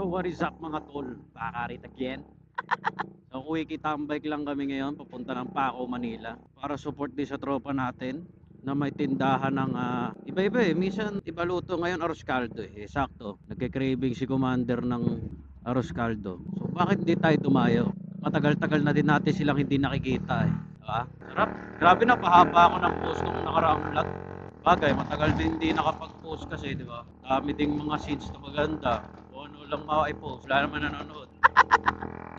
What is up mga tol? Pakarit again. So quickie tambike lang kami ngayon papunta ng Paco, Manila para support din sa tropa natin na may tindahan ng iba-iba eh. Minsan iba luto, ngayon arroz caldo eh. Sakto, nagke-craving si Commander ng arroz caldo. So bakit hindi tayo tumayo? Matagal-tagal na din natin silang hindi nakikita eh. Diba? Sarap. Grabe na, pahaba ako ng post nung nakaraang vlog. Bagay, matagal din hindi nakapag-post kasi, di ba? Dami ding mga scenes na maganda. O ano lang maka-post. Wala naman nanonood.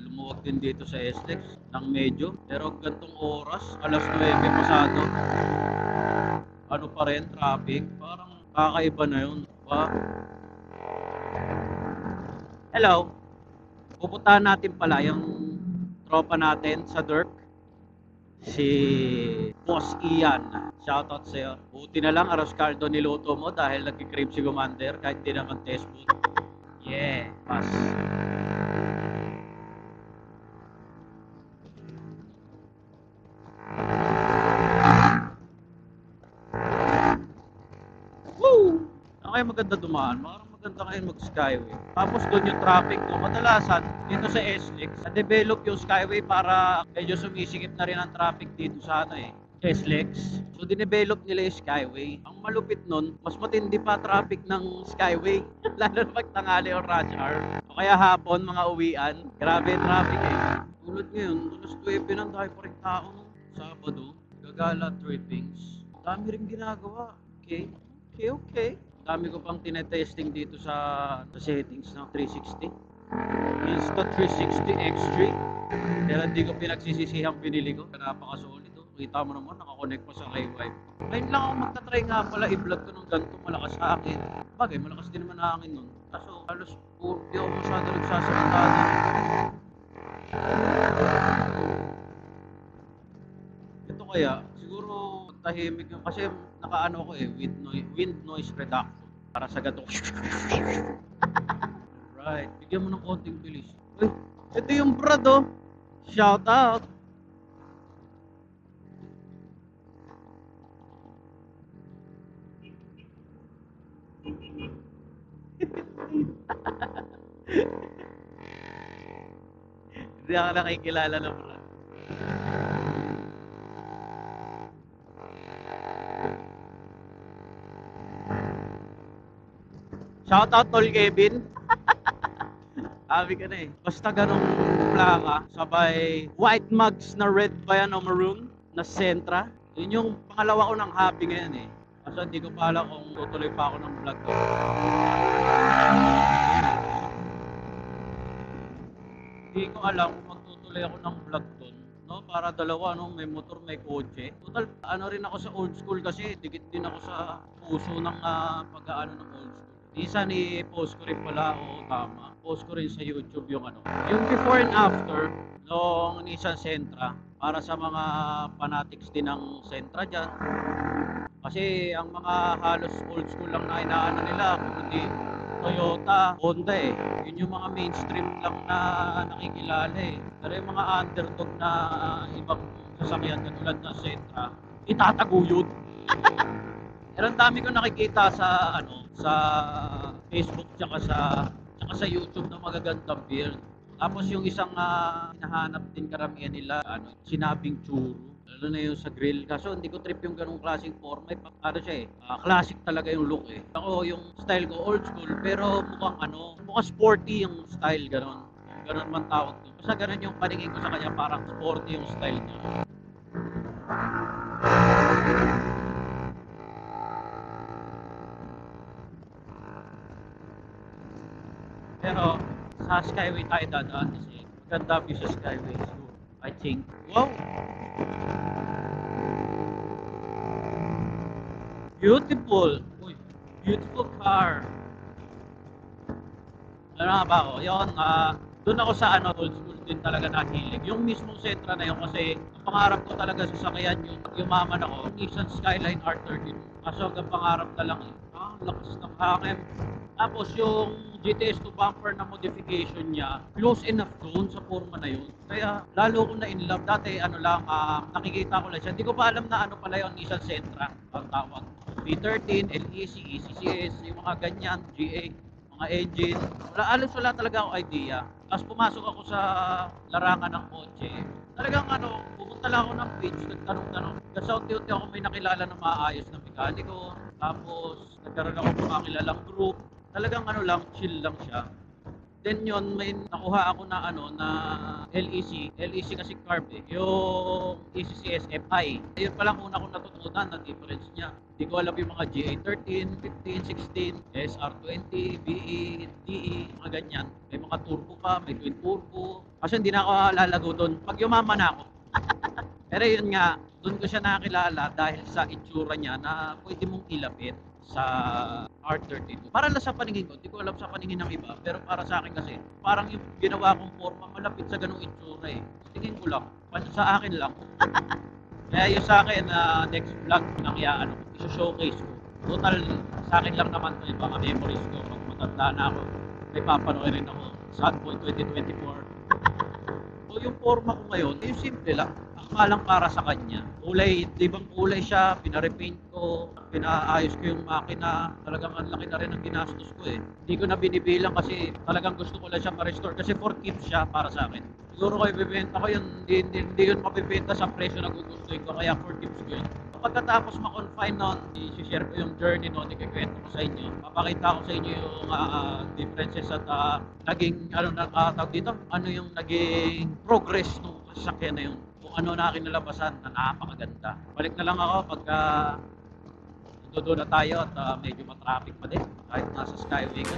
Lumuwag din dito sa SLEX ng medyo. Pero gantong oras, alas 9 pasado. Ano pa rin, traffic. Parang kakaiba na yun. Diba? Hello. Pupuntahan natin pala yung tropa natin sa Dirk. Si Boss Ian. Shoutout sa'yo. Buti na lang arroz caldo niluto mo dahil nagki-crave si Commander kahit di naman test food. Yeah, pass. Woo! Saan kayo maganda dumaan? Parang maganda kayo mag-skyway. Tapos doon yung traffic ko. Kadalasan, dito sa SLEX, na-develop yung skyway para medyo sumisikip na rin ang traffic dito sa SLEX. So, dinevelop nila yung skyway. Ang malupit nun, mas matindi pa traffic ng skyway. Lalo na pagtangali o rush hour. O kaya hapon, mga uwian. Grabe yung traffic eh. Tulad ngayon, alas 9 nang dahil pa rin tao nung Sabado. Gagala trippings. Dami rin ginagawa. Okay. Dami ko pang tinetesting dito sa settings ng 360. Insta360 X3. Pero hindi ko pinagsisisihang binili ko. Napaka-solid. Kita mo naman, nakakonect pa sa K-Wi. Ngayon lang ako magta-try nga pala i-vlog ko ng ganito malakas sa akin. Bagay, malakas din naman na hangin nun. Kaso halos di ako masyado nagsasalita nun. Ito kaya, siguro tahimik yun. Kasi nakaano ko eh, wind noise reduction. Para sa gato. Right, bigyan mo ng konting bilis. Uy, ito yung Brad oh. Shout out. Hindi ako nakikilala ng Brad. Shoutout tol Kevin. Sabi ka na eh. Basta ganong plaka, sabay white mugs na red ba yan o maroon na Sentra. Yun yung pangalawa ko ng hobby ngayon eh. Kasi hindi ko pa alam kung tutuloy pa ako ng vlog ko. Hindi ko alam kung magtutuloy ako ng vlog doon. No, para dalawa, no, may motor, may kotse. Total, ano rin ako sa old school kasi dikit din ako sa puso ng pag-aano ng old school. Minsan i-post ko rin pala, o tama. Post ko rin sa YouTube yung ano. Yung before and after nung Nissan Sentra para sa mga fanatics din ng Sentra dyan. Kasi ang mga halos old school lang na inaano nila, kundi Toyota, Honda eh. Yun yung mga mainstream lang na nakikilala eh. Pero yung mga underdog na ibang sasakyan katulad ng Sentra, itataguyod. Pero ang dami ko nakikita sa sa Facebook tsaka sa YouTube na magagandang build. Tapos yung isang hinahanap din karamihan nila, sinabing churro. Lalo na yung sa grill. Kaso hindi ko trip yung ganung klaseng forma. Ano siya eh, classic talaga yung look eh. Ako yung style ko old school pero mukhang sporty yung style, ganon. Ganon man tawag doon. Basta ganon yung paningin ko sa kanya, parang sporty yung style niya. Pero sa Skyway tayo dadaan kasi maganda view sa Skyway. So, I think, wow! Beautiful! Uy, beautiful car! Ano nga ba ako? Yun, doon ako sa old school din talaga nahilig. Yung mismong Sentra na yun kasi ang pangarap ko talaga sa sakyan yung yumaman ako. Nissan Skyline R32. Kaso hanggang pangarap na lang eh. Lakas ng hangin. Tapos yung GTS2 bumper na modification niya, close enough doon sa forma na yun. Kaya lalo ko na in love. Dati nakikita ko lang siya. Hindi ko pa alam na ano pala yun, Nissan Sentra ang tawag. B13, LEC, ECCS, yung mga ganyan, GA, mga engine. Wala talaga ako idea. Tapos pumasok ako sa larangan ng kotse. Talagang pumunta lang ako ng page, nagtanong-tanong. Kasi unti-unti ako may nakilala na maayos na mekaniko. Tapos nagkaroon ako ng mga kilalang group. Talagang lang, chill lang siya. Then yun, may nakuha ako na na LEC. LEC kasi carb eh. Yung ECCSFI. Yun palang una kong natutunan na difference niya. Hindi ko alam yung mga GA13, 15, 16, SR20, BE, DE, mga ganyan. May mga turbo pa, may twin turbo. Kasi hindi na ako lalago doon. Pag yumaman na ako. Pero yun nga, doon ko siya nakakilala dahil sa itsura niya na pwede mong ilapit sa R32. Para lang sa paningin ko, hindi ko alam sa paningin ng iba, pero para sa akin kasi, parang yung ginawa kong forma malapit sa ganung itsura eh. Tingin ko lang, sa akin lang. Kaya yung sa akin na next vlog nang i-showcase ko. Total, sa akin lang naman to, baka memories ko. Pag matanda na ako, may papanood rin ako. Sad Boy 2024. So yung forma ko ngayon, yung simple lang. Akmalang para sa kanya. Kulay, ibang kulay siya, pinarepaint ko, pinaayos ko yung makina. Talagang ang laki na rin ang ginastos ko eh. Hindi ko na binibilang kasi talagang gusto ko lang siya ma-restore kasi for keeps siya para sa akin. Siguro ko ibibenta ko yun, hindi yun mapibenta sa presyo na gugustuhin ko kaya for keeps ko yun. Pagkatapos ma-confine nun, i-share ko yung journey nun, ikikwento ko sa inyo. Papakita ko sa inyo yung differences at naging, tawag dito, ano yung naging progress ng sasakyan na yun. Kung ano na kinalabasan na napakaganda. Balik na lang ako pagka doon na tayo at medyo matraffic pa din kahit nasa Skyway ka.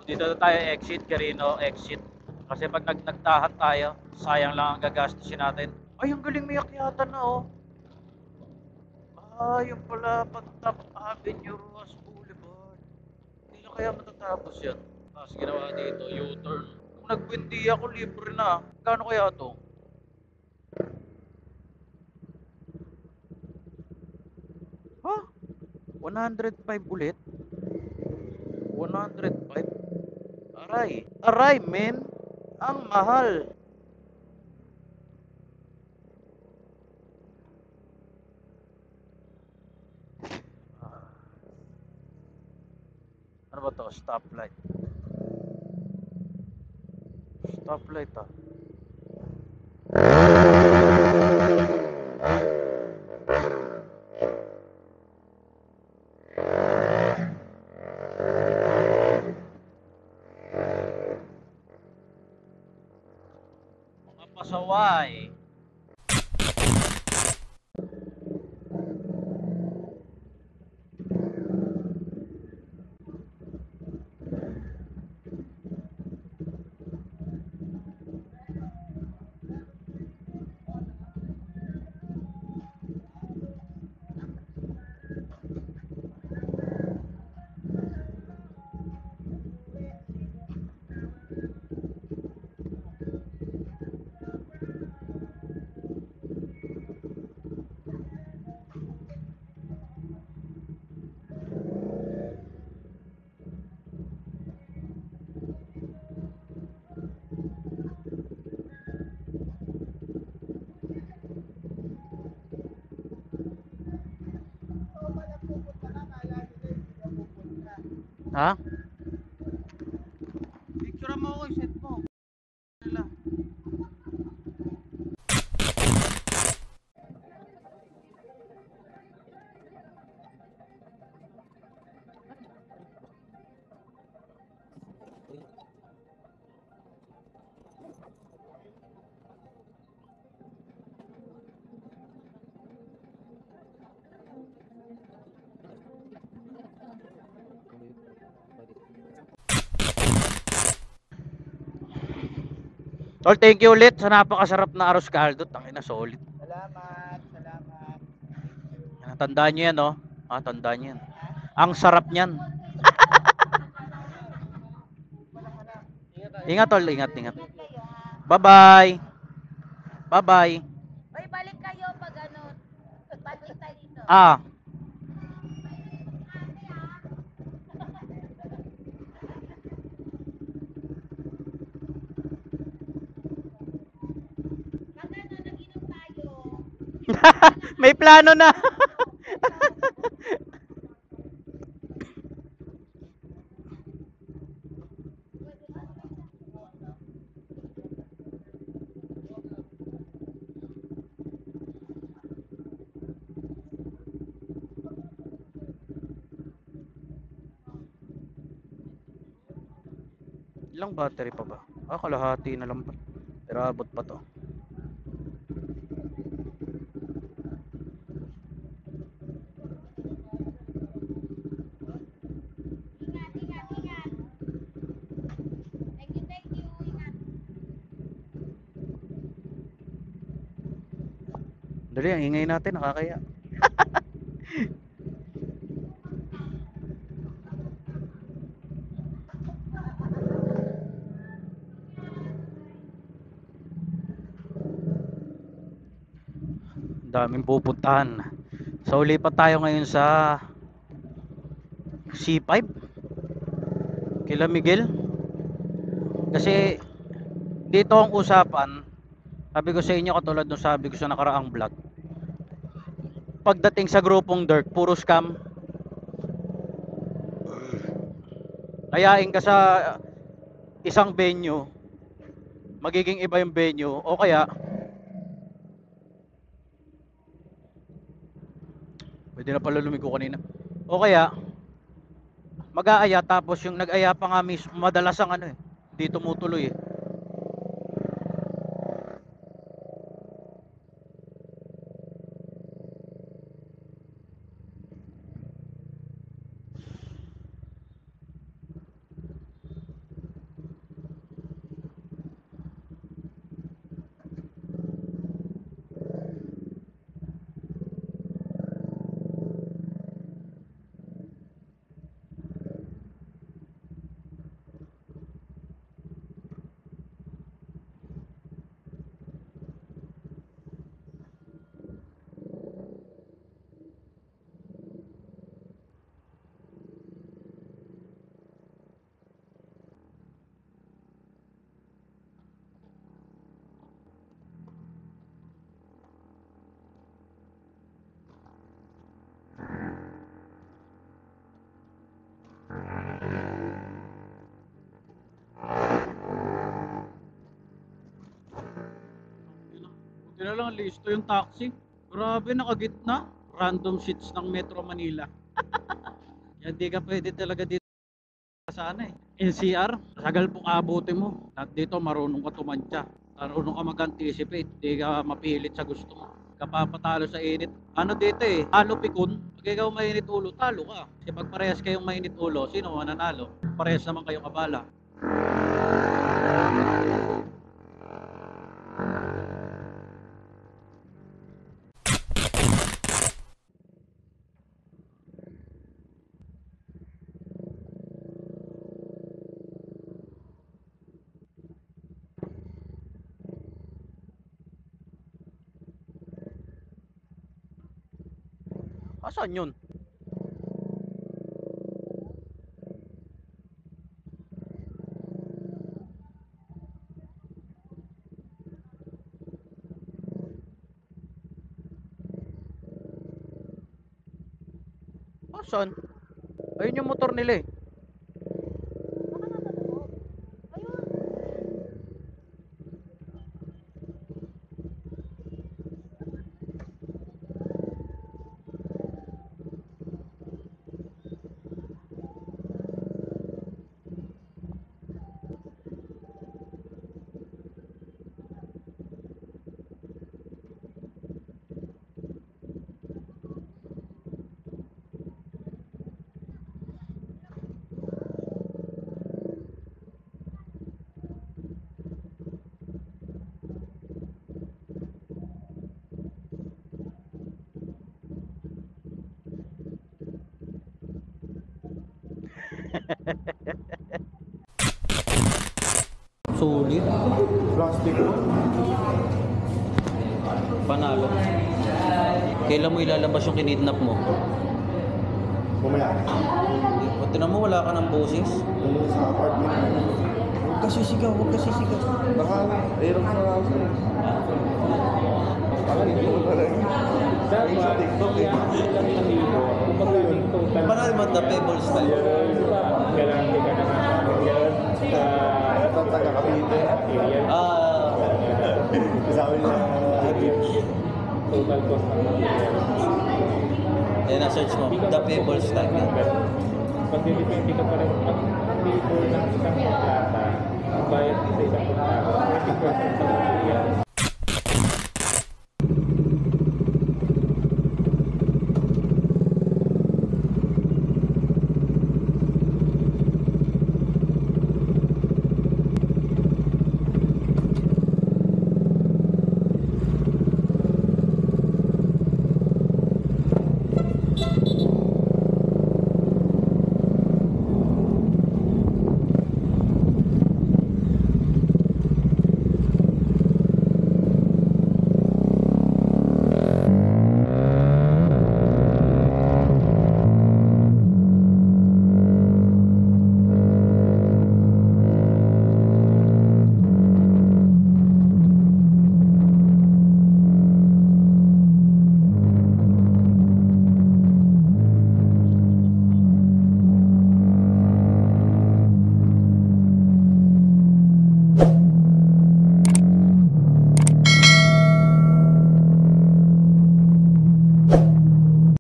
Dito na tayo exit, Carino, exit. Kasi pag nagtahat tayo, sayang lang ang gagastusin natin. Ay, ang galing may akyatan na oh. Ah, yung pala Pagtap Avenue, Ruas Boulevard. Hindi na kaya matatapos yan. Tapos ginawa dito, U-turn. Kung nagwindi ako, libre na. Kano kaya to? Ha? 105 ulit? 105? Aray. Aray, men. Ang mahal. Ah, ano ba to? Stoplight. Stoplight ah. Mga pasaway. Ha? Picture mo ako, set mo. Nila. Tol, thank you ulit sa napakasarap na arroz caldo. Tangina, solid. Salamat, salamat. Tandaan nyo yan, no? Tandaan nyo yan. Ang sarap niyan. Ingat, tol. Ingat, ingat. Kayo ha. Bye-bye. Bye-bye. Oy, balik kayo pag ano, balik tayo dito. Pag ano, nag-inom tayo. May plano na. Ilang battery pa ba? Kalahati na lang pa. Pero abot pa to. Ingat, ingat, ingat. Thank you, thank you. Ingat. Dali, ang ingay natin. Nakakaya. Daming pupuntahan. So, lipat tayo ngayon sa C5 kila Miguel. Kasi dito ang usapan, sabi ko sa inyo katulad nung sabi ko sa nakaraang vlog, pagdating sa grupong Dirt, puro scam. Ayain ka sa isang venue, magiging iba yung venue, o kaya pwede na pala lumigo kanina, o kaya mag-aaya tapos yung nag-aya pa nga mismo madalas ang ano di tumutuloy eh. Buti na lang listo yung taxi. Grabe, nakagitna. Random seats ng Metro Manila. Yan, di ka pwede talaga dito sana eh. NCR, sagal pong abutin mo. At dito marunong ka tumantya. Marunong ka mag-anticipate. Di ka mapilit sa gusto mo. Kapapatalo sa init. Ano dito eh, halo pikon. Pag ikaw mainit ulo, talo ka. Kasi pag parehas kayong mainit ulo, sino mananalo? Parehas naman kayong abala. Asan yun? Asan? Ayun yung motor nila eh. Sulit. Plastic. Panalo. Kailan mo ilalabas yung kinidnap mo? Mamaya. O, tinan mo, wala ka ng boses. Doon sa apartment. Huwag ka sisigaw, huwag ka sisigaw. Baka, ayun sa house. Baka hindi ko talaga. Dahil sa TikTok eh. Paano naman the pebble style? Kailangan hindi ka nakakagyan sa Ito taga Cavite. Ah, Sabi niya, total cost ng material. na-search mo, the pebble style. Pag depende ka pa rin, pag labor ng isang kontrata, ang bayad sa isang kontrata, 20% sa material.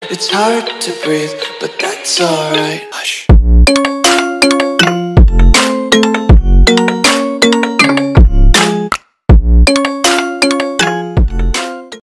It's hard to breathe, but that's alright. Hush.